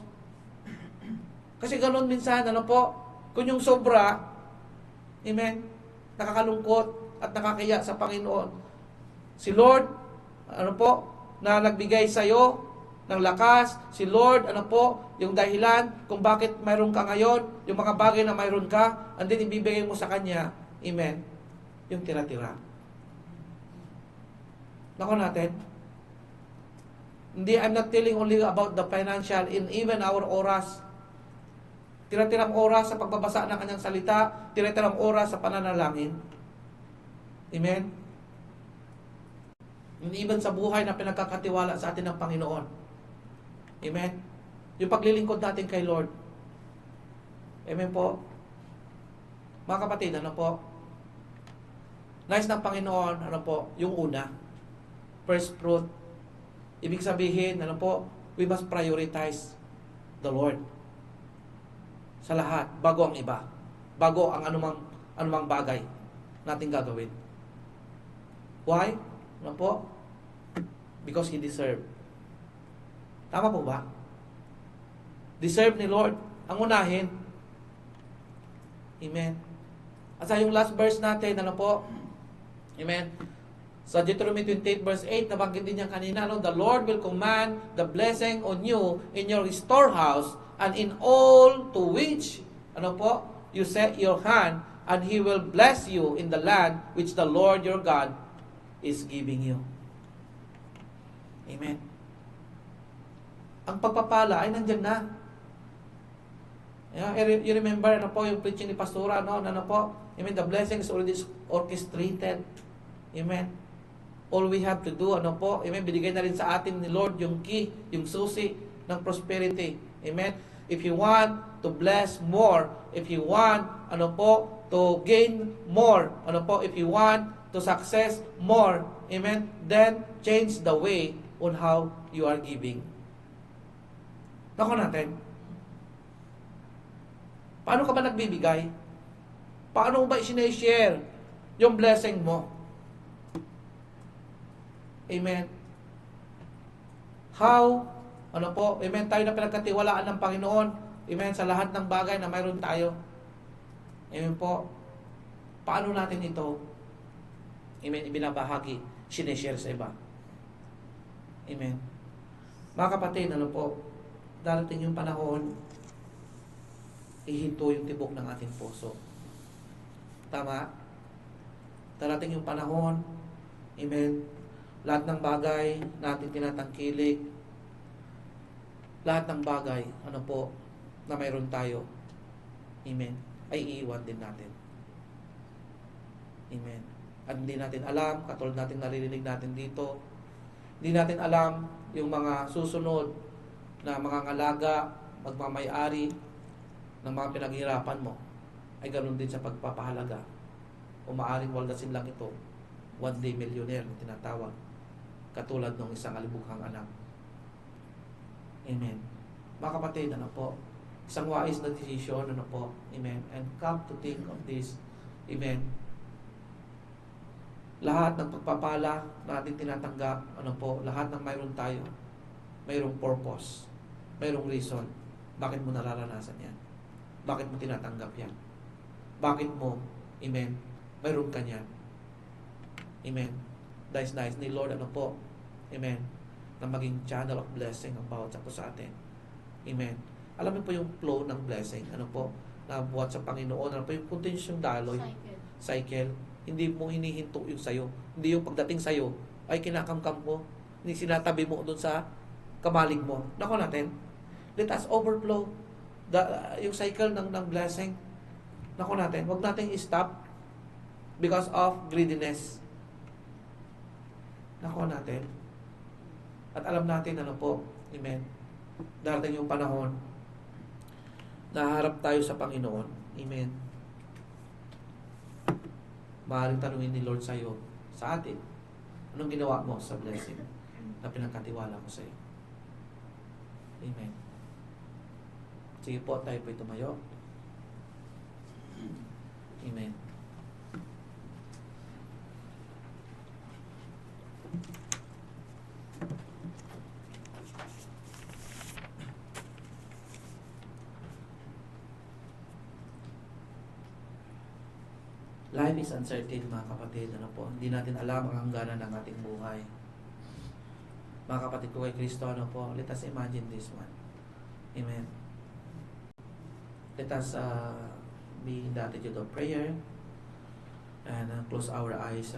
Kasi ganoon minsan, kung yung sobra, amen, nakakalungkot at nakakaya sa Panginoon. Si Lord, na nagbigay sa iyo ng lakas, si Lord, yung dahilan kung bakit mayroon ka ngayon, yung mga bagay na mayroon ka, and then ibibigay mo sa Kanya, amen, yung tira-tira. Nako natin, hindi, I'm not telling only about the financial, in even our oras, tira-tirang oras sa pagbabasa ng kanyang salita, tira-tirang oras sa pananalangin. Amen? And even sa buhay na pinagkakatiwala sa atin ng Panginoon. Amen? Yung paglilingkod natin kay Lord. Amen po? Mga kapatid, nais ng Panginoon, yung una. First fruit. Ibig sabihin, we must prioritize the Lord. Sa lahat, bago ang iba. Bago ang anumang bagay nating gagawin. Why? Because He deserved. Tama po ba? Deserve ni Lord ang unahin. Amen. At sa yung last verse natin, Amen. Sa Deuteronomy 28 verse 8, nabanggit din niya kanina, the Lord will command the blessing on you in your storehouse and in all to which, you set your hand, and He will bless you in the land which the Lord your God is giving you. Amen. Ang pagpapala ay nandyan na. You remember, yung preaching ni Pastora, Amen, the blessing is already orchestrated. Amen. All we have to do, Amen, binigay na rin sa atin ni Lord yung key, yung susi, ng prosperity. Amen? If you want to bless more, if you want, to gain more, if you want to success more, amen, then change the way on how you are giving. Nako natin, paano ka ba nagbibigay? Paano mo ba i-share yung blessing mo? Amen. How, amen, tayo na pinagkatiwalaan ng Panginoon, amen, sa lahat ng bagay na mayroon tayo. Amen po. Paano natin ito, amen, ibinabahagi, sineshare sa iba? Amen. Mga kapatid, darating yung panahon, ihinto yung tibok ng ating puso. Tama? Darating yung panahon, amen, lahat ng bagay natin tinatangkilik, lahat ng bagay, na mayroon tayo, amen, ay iiwan din natin. Amen. At hindi natin alam, katulad natin naririnig natin dito, hindi natin alam yung mga susunod na mga ngalaga, magmamay-ari ng mga pinaghirapan mo, ay ganoon din sa pagpapahalaga. O maaring waldasin lang ito, one day millionaire na tinatawag, katulad ng isang alibughang anak. Amen. Mga kapatid, isang wise na decision, amen, and come to think of this, amen, lahat ng pagpapala na ating tinatanggap, lahat ng mayroon tayo, mayroong purpose, mayroong reason, bakit mo nararanasan yan? Bakit mo tinatanggap yan? Bakit mo, amen, mayroon ka yan? Amen. Nice ni Lord, amen, na maging channel of blessing ang bawat sa atin. Amen. Alam mo po yung flow ng blessing, na buhat sa Panginoon, yung continuous yung daloy, cycle. Hindi mo hinihinto yung sayo. Hindi yung pagdating sayo, ay kinakamkam mo, hindi sinatabi mo doon sa kamalig mo. Nako natin, let us overflow yung cycle ng blessing. Nako natin, wag natin i-stop because of greediness. Nako natin. At alam natin, amen, darating yung panahon, naharap tayo sa Panginoon. Amen. Maaaring tanungin ni Lord sa atin, anong ginawa mo sa blessing na pinagkatiwala ko sa iyo? Amen. Sige po, tayo po'y tumayo. Amen. Life is uncertain, mga kapatid. Hindi natin alam ang hangganan ng ating buhay. Mga kapatid ko kay Kristo, let us imagine this one. Amen. Let us be in the attitude of prayer and close our eyes.